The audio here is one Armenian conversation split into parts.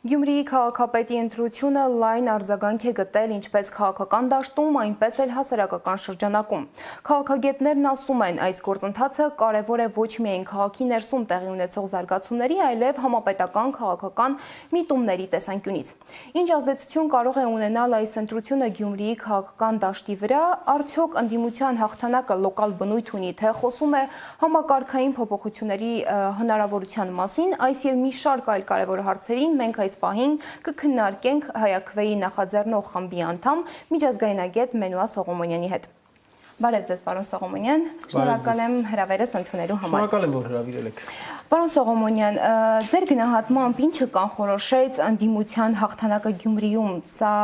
Գյումրիի քաղաքապետի ընտրությունը լայն արձագանք է գտել ինչպես քաղաքական դաշտում, այնպես էլ հասարակական շրջանակում։ Քաղաքագետներն ասում են, այս գործընթացը կարևոր է ոչ միայն քաղաքի ներսում տեղի ունեցող զարգացումների, այլև համապետական քաղաքական միտումների տեսանկյունից։ Ինչ ազդեցություն կարող է ունենալ այս ընտրությունը Գյումրիի քաղաքական դաշտի վրա, արդյոք ընդդիմության հաղթանակը լոկալ բնույթ ունի, թե խոսում է համակարգային փոփոխությունների հնարավորության մասին, այս եւ մի շարք այլ կարևոր հարցերին մենք այս պահին կքննարկենք Հայաքվեի նախաձեռնող խմբի անդամ միջազգայնագետ Մենուա Սողոմոնյանի հետ։ Բարև ձեզ, պարոն Սողոմոնյան, շնորհակալ եմ հրավերս ընդունելու համար։ Շնորհակալ եմ, որ հրավիրել եք։ Պարոն Սողոմոնյան, ձեր գնահատմամբ ինչը կանխորոշեց ընդդիմության հաղթանակը Գյումրիում, սա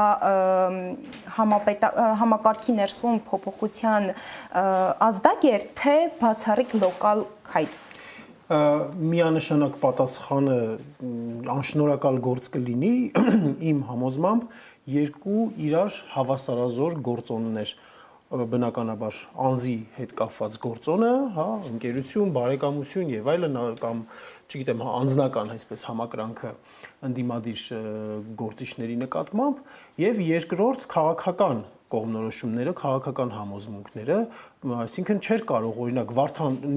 համակարգի ներսում փոփոխության ազդակ էր, թե բացառիկ լոկալ քայլ։ Միանշանակ պատասխանը անշնորհակալ գործ կլինի իմ համոզմամբ երկու իրար հավասարազոր գործոններ բնականաբար անձի հետ կապված գործոնը, հա, ընկերություն, բարեկամություն եւ այլն կամ չգիտեմ, անձնական այսպես համակրանքը ընդդիմադիր գործիչների նկատմամբ եւ երկրորդ քաղաքական կողմնորոշումները, քաղաքական համոզմունքները, այսինքն չէր կարող օրինակ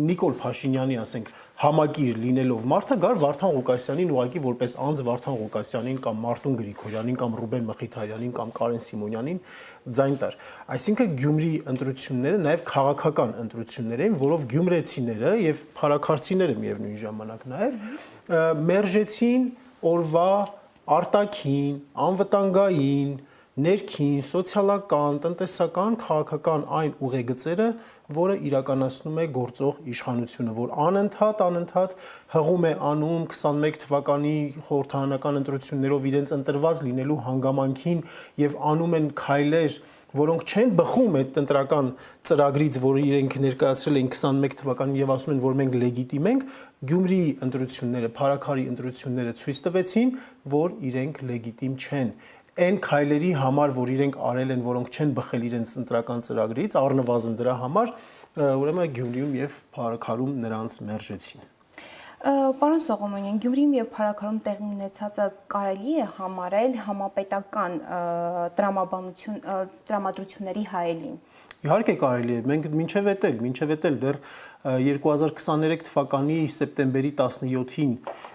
Նիկոլ Փաշինյանի, ասենք, համակիր լինելով մարդը գար Վարդան Ղուկասյանին ուղակի որպես անձ Վարդան Ղուկասյանին կամ Մարտուն Գրիգորյանին կամ Ռուբեն Մխիթարյանին կամ Կարեն Սիմոնյանին ձայն տար։ Այսինքն Գյումրի ընտրությունները նաև քաղաքական ընտրություններ էին, որով գյումրեցիները եւ փարաքարցիները միևնույն ժամանակ նաև մերժեցին օրվա արտաքին, անվտանգային, ներքին, սոցիալական, տնտեսական, քաղաքական այն ուղեգծերը, որը իրականացնում է գործող իշխանությունը, որ անընդհատ հղում է անում 21 թվականի խորհրդարանական ընտրություններով իրենց ընտրված լինելու հանգամանքին եւ անում են քայլեր, որոնք չեն բխում այդ ընտրական ծրագրից, որը իրենք ներկայացրել էին 21 թվականին եւ ասում են, որ մենք լեգիտիմ ենք, Գյումրիի ընտրությունները, Փարաքարի ընտրությունները ցույց տվեցին, որ իրենք լեգիտիմ չեն։ Այն քայլերի համար, որ իրենք արել են, որոնք չեն բխել իրենց ընտրական ծրագրից, առնվազն դրա համար, ուրեմն Գյումրիում եւ Փարաքարում նրանց մերժեցին։ Պարոն Սողոմոնյան, Գյումրիում եւ Փարաքարում տեղի ունեցածը կարելի է համարել համապետական տրամադրությունների հայելին։ Իհարկե կարելի է, մենք մինչև էտել դեռ 2023 թվականի սեպտեմբերի 17-ին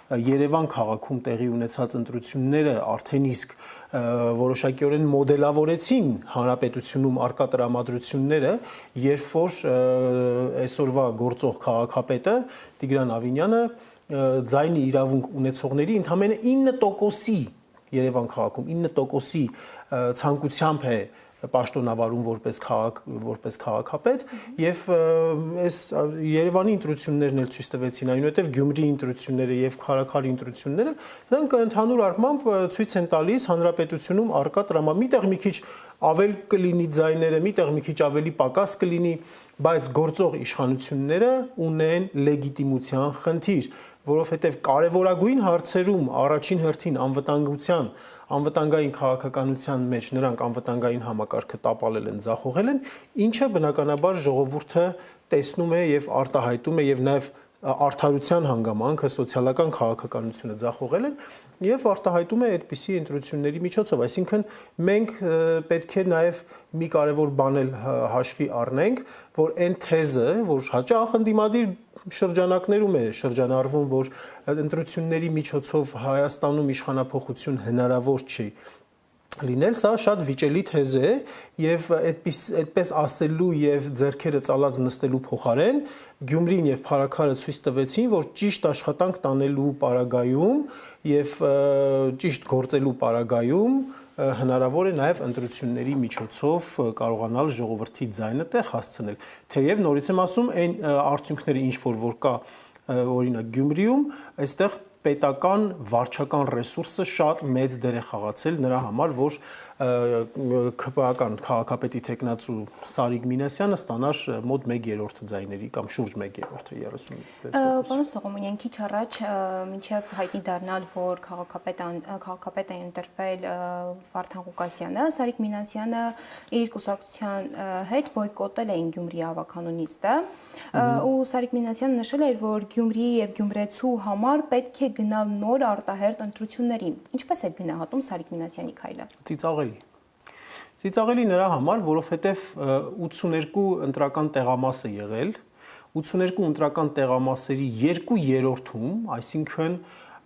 Երևան քաղաքում տեղի ունեցած ընտրությունները արդեն իսկ որոշակիորեն մոդելավորեցին հանրապետությունում արկա տրամադրությունները, երբ որ այսօրվա գործող քաղաքապետը Տիգրան Ավինյանը ձայնի իրավունք ունեցողների ընդամենը 9%-ի Երևան քաղաքում 9%-ի ցանկությամբ է պաշտոնավարում որպես քաղաքապետ եւ այս Երևանի ընտրություններն էլ ցույց տվեցին, այնուհետեւ Գյումրիի ընտրությունները եւ Փարաքարի ընտրությունները դրանք ընդհանուր առմամբ ցույց են տալիս հանրապետությունում արկա միտեղ մի քիչ ավել կլինի ձայները, միտեղ մի քիչ ավելի պակաս կլինի, բայց գործող իշխանությունները ունեն լեգիտիմության խնդիր, որովհետեւ կարևորագույն հարցերում առաջին հերթին անվտանգային քաղաքականության մեջ նրանք անվտանգային համակարգը տապալել են, ձախողել են, ինչը բնականաբար ժողովուրդը տեսնում է եւ արտահայտում է եւ նաեւ արդարության հանգամանքը սոցիալական քաղաքականությունը ձախողել են եւ արտահայտում է այդպիսի ընտրությունների միջոցով, այսինքն մենք պետք է նաեւ մի կարևոր բան էլ հաշվի առնենք, որ այն թեզը, որ հաճախ ընդդիմադիր շրջանակներում է շրջանառվում, որ ընտրությունների միջոցով Հայաստանում իշխանափոխություն հնարավոր չի լինել, սա շատ վիճելի թեզ է եւ այդպես ասելու եւ ձեռքերը ծալած նստելու փոխարեն Գյումրին եւ Փարաքարը ցույց տվեցին, որ ճիշտ աշխատանք տանելու պարագայում եւ ճիշտ գործելու պարագայում հնարավոր է նաև ընտրությունների միջոցով կարողանալ ժողովրդի ձայնը տեղ հասցնել։ Թեև նորից եմ ասում, այն արդյունքները ինչ որ կա օրինակ Գյումրիում, այստեղ պետական վարչական ռեսուրսը շատ մեծ դեր է խաղացել նրա համար, որ ԿՊԱ-ական քաղաքապետի տեխնացու Սարիկ Մինասյանը ստանար մոտ 1/3 ձայների կամ շուրջ 1/3-ը 36%։ Պարոն Սողոմոնյան, քիչ առաջ մինչև հայտնի դառնալ, որ քաղաքապետ է ընտրվել Վարդան Ղուկասյանը, Սարիկ Մինասյանը իր կուսակցության հետ բոյկոտել էին Գյումրի ավականունիստը, ու Սարիկ Մինասյանը նշել էր, որ Գյումրիի եւ Գյումրեցու համար պետք է գնալ նոր արտահերտ ընտրությունների։ Ինչպես է գնահատում Սարիկ Մինասյանի քայլը։ Ծիծաղելի նրա համար, որովհետև 82 ընտրական տեղամաս է եղել, 82 ընտրական տեղամասերի 2/3-ում, այսինքն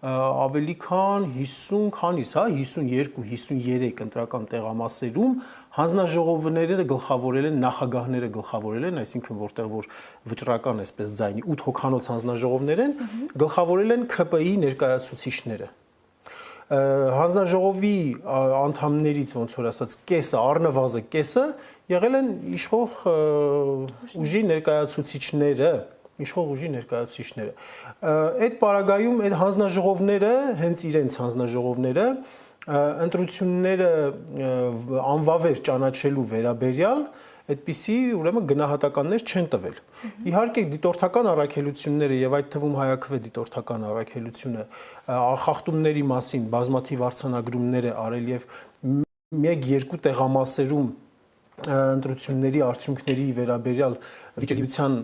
ավելի քան 50 քանիս, 52-53 ընտրական տեղամասերում հանձնաժողովները գլխավորել են, նախագահները գլխավորել են, այսինքն որտեղ որ վճռական այսպես ձայնի 8 հոգանոց հանձնաժողովներ են, գլխավորել են ՔՊ-ի ներկայացուցիչները։ Հանձնաժողովի անդամներից ոնց որ ասած կեսը, առնվազն կեսը եղել են իշխող ուժի ներկայացուցիչները, Այդ պարագայում այդ հանձնաժողովները, հենց իրենց հանձնաժողովները ընտրությունները անվավեր ճանաչելու վերաբերյալ այդպիսի ուրեմն գնահատականներ չեն տվել։ Իհարկե դիտորդական առաքելությունները եւ այդ թվում հայաքվե դիտորդական առաքելությունը խախտումների մասին բազմաթիվ արձանագրումներ է արել եւ 1-2 տեղամասերում ընտրությունների արդյունքների վերաբերյալ վիճելիության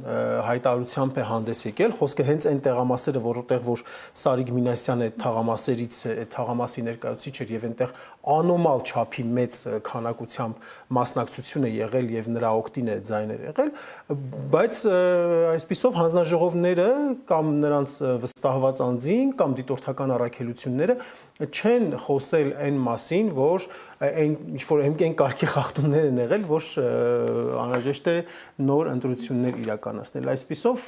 հայտարարությամբ է հանդես եկել, խոսքը հենց այն տեղամասերը, որտեղ որ Սարիկ Մինասյանը թաղամասի ներկայացուցիչ էր եւ այնտեղ անոմալ չափի մեծ քանակությամբ մասնակցություն է եղել եւ նրա օգտին է ձայներ եղել, բայց այսպիսով հանձնաժողովները կամ նրանց վստահված անձին կամ դիտորդական առաքելությունները չեն խոսել այն մասին, որ այն ինչ որ այն կարգի խախտումներ են եղել, որ անհրաժեշտ է նոր ընտրություններ իրականացնել։ Այսպիսով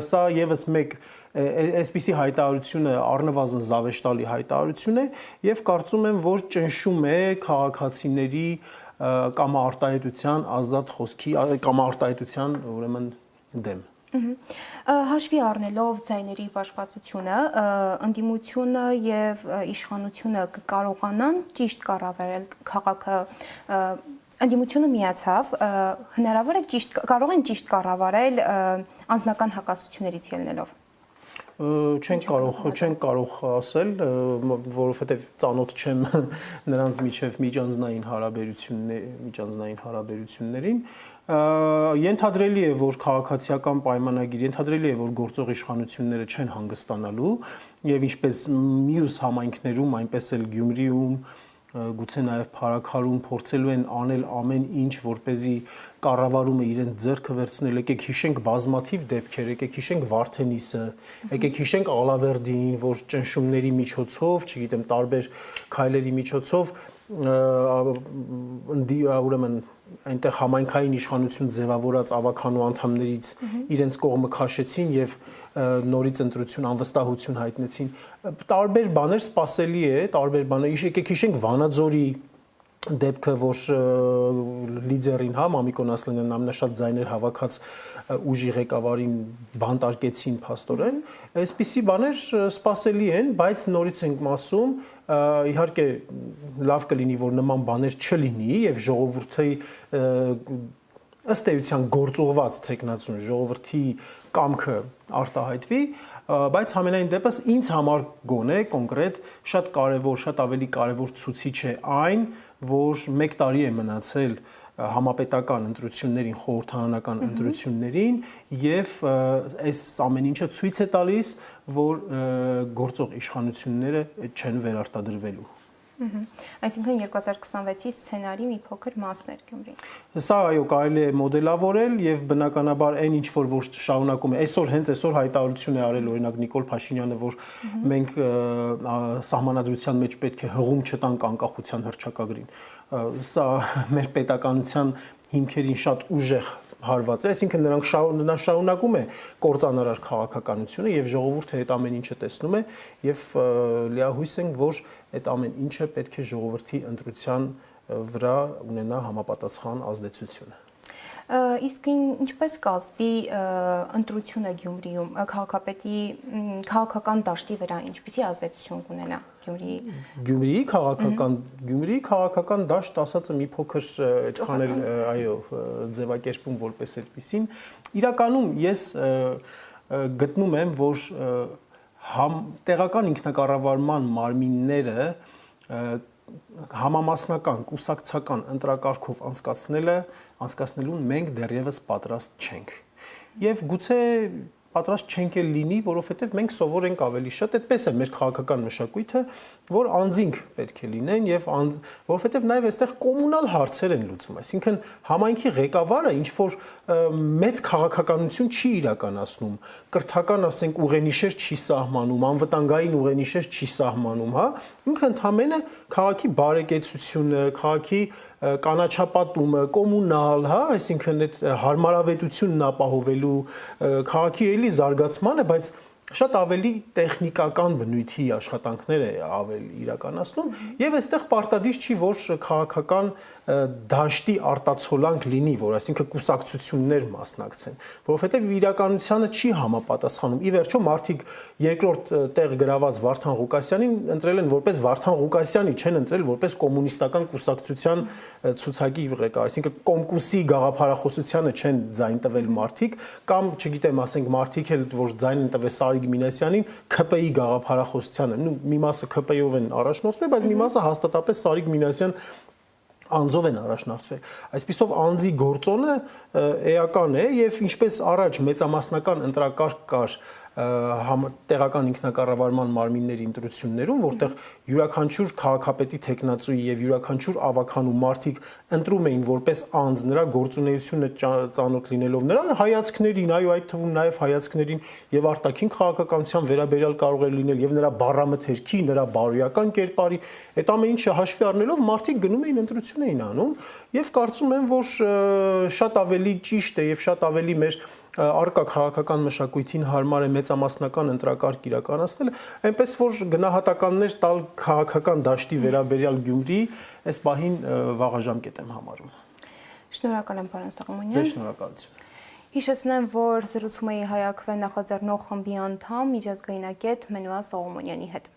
սա եւս մեկ այսպիսի հայտարարությունը առնվազն զավեշտալի հայտարարություն է եւ կարծում եմ, որ ճնշում է քաղաքացիների կամ արտահայտության ազատ խոսքի կամ արտահայտության ուրեմն դեմ։ Հաշվի առնելով ձայների բաշխվածությունը, ընդդիմությունը եւ իշխանությունը կարողանան ճիշտ կառավարել քաղաքը, ընդդիմությունը միացավ, հնարավոր է կարող են ճիշտ կառավարել անձնական հակասություններից ելնելով։ Չեն կարող ասել, որովհետև ծանոթ չեմ նրանց միջև միջանձնային հարաբերություններին, ենթադրելի է, որ քաղաքացիական պայմանագիր, ենթադրելի է, որ գործող իշխանությունները չեն հանգստանալու եւ ինչպես մյուս համայնքներում, այնպես էլ Գյումրիում, գուցե նաև Փարաքարում փորձելու են անել ամեն ինչ, որպեսզի կառավարումը իրենց ձեռքը վերցնել, եկեք հիշենք բազմաթիվ դեպքեր, եկեք հիշենք Վարդենիսը, եկեք հիշենք Ալավերդին, որ ճնշումների միջոցով, չգիտեմ, տարբեր քայլերի միջոցով ուրեմն այնտեղ համայնքային իշխանություն ձևավորած ավականու անդամներից իրենց կողմը քաշեցին եւ նորից ընտրություն անվստահություն հայտնեցին։ Տարբեր բաներ սպասելի է, տարբեր բաներ, եկեք հիշենք Վանաձորի դեպքը, որ լիդերին, Մամիկոն Ասլանյանն ամենաշատ ձայներ հավաքած ուժի ղեկավարին բանտարկեցին փաստորեն, այսպիսի բաներ սպասելի են, բայց նորից ենք ասում, իհարկե լավ կլինի, որ նման բաներ չլինի եւ ժողովրդի ըստ էության գործողված տեխնացուն ժողովրդի կամքը արտահայտվի, բայց համենայն դեպս ինձ համար գոնե կոնկրետ շատ կարևոր, շատ ավելի կարևոր ցուցիչ է այն, որ 1 տարի է մնացել համապետական ընտրություններին, խորհրդարանական ընտրություններին եւ այս ամեն ինչը ցույց է տալիս, որ գործող իշխանությունները չեն վերարտադրվելու։ Այսինքն 2026-ի սցենարի մի փոքր մասն էր Գյումրին։ Սա այո, կարելի է մոդելավորել եւ բնականաբար այն ինչ որ շարունակում է հենց այսօր հայտարարություն է արել օրինակ Նիկոլ Փաշինյանը, որ մենք սահմանադրության մեջ պետք է հղում չտանք անկախության հռչակագրին։ Սա մեր պետականության հիմքերին շատ ուժեղ հարված է, այսինքն նրանք շարունակում է կործանարար քաղաքականությունը եւ ժողովուրդը այդ ամեն ինչը տեսնում է եւ լիահույս ենք, որ այդ ամեն ինչը պետք է ժողովրդի ընտրության վրա ունենա համապատասխան ազդեցություն։ Իսկ ինչպես կազդի ընտրությունը Գյումրիում քաղաքապետի քաղաքական դաշտի վրա ինչպիսի ազդեցություն կունենա Գյումրիի Գյումրիի քաղաքական դաշտ ասածը մի փոքր այդքան էլ այո ձևակերպում որպես այդպեսին իրականում ես գտնում եմ որ տեղական ինքնակառավարման մարմինները համամասնական, կուսակցական ընտրակարգով անցկացնելուն մենք դեռևս պատրաստ չենք։ Եւ գուցե պատրաստ չենք էլ լինի, որովհետեւ մենք սովոր ենք ավելի շատ, այդպես է մեր քաղաքական մշակույթը, որ անձինք պետք է լինեն եւ որովհետեւ նաեւ այստեղ կոմունալ հարցեր են լուծվում, այսինքն համայնքի ղեկավարը ինչ որ մեծ քաղաքականություն չի իրականացնում, կրթական ասենք ուղենիշեր չի սահմանում, անվտանգային ուղենիշեր չի սահմանում, հա, ինքը ընդհանրապես քաղաքի բարեկեցությունը, քաղաքի կանաչապատումը, կոմունալ, հա, այսինքն այդ հարմարավետությունն ապահովելու քաղաքի էլի զարգացմանը, բայց շատ ավելի տեխնիկական բնույթի աշխատանքներ է ավելի իրականացնում եւ այստեղ պարտադիր չի որ քաղաքական դաշտի արտացոլանք լինի, որ այսինքն կուսակցություններ մասնակցեն, որովհետեւ իրականությանը չի համապատասխանում։ Ի վերջո մարդիկ երկրորդ տեղ գրաված Վարդան Ղուկասյանին ընտրել են որպես Վարդան Ղուկասյանի, չեն ընտրել որպես կոմունիստական կուսակցության ցուցակի ղեկավար, այսինքն կոմկուսի գաղափարախոսությանը չեն ձայն տվել մարդիկ, կամ չգիտեմ, ասենք մարդիկ էլ որ ձայն են տվել Սարիկ Մինասյանին ՔՊ-ի գաղափարախոսությանը, մի մասը ՔՊ-ով են առաջնորդվել, բայց մի մասը հաստատապես Սարիկ Մինասյան անձով են առաջնորդվել։ Այսպիսով անձի գործոնը էական է եւ ինչպես առաջ մեծամասնական ընտրակարգ կար տեղական ինքնակառավարման մարմինների ընտրություններում, որտեղ յուրաքանչյուր քաղաքապետի տեխնացուի եւ յուրաքանչյուր ավականու մարդիկ ընտրում էին որպես անձ նրա գործունեությունը ծանոթ լինելով նրա հայացքներին, այո, այդ թվում նաեւ հայացքներին եւ արտաքին քաղաքականության վերաբերյալ կարող էր լինել եւ նրա բառամթերքի, նրա բարոյական կերպարի, այդ ամեն ինչը հաշվի առնելով մարդիկ գնում էին ընտրություն էին անում եւ կարծում եմ, որ շատ ավելի ճիշտ է եւ շատ ավելի մեր արկա քաղաքական մշակույթին հարմար է մեծամասնական ընտրակարգ իրականացնելը, այնպես որ գնահատականներ տալ քաղաքական դաշտի վերաբերյալ Գյումրիի այս պահին վաղաժամկետ եմ համարում։ Շնորհակալ եմ, պարոն Սաղմոնյան։ Ձեզ շնորհակալություն։ Հիշեցնեմ, որ զրուցում էի Հայ ԱՔՎ նախաձեռնող խմբի անդամ միջազգայնագետ Մենուա Սողոմոնյանի հետ։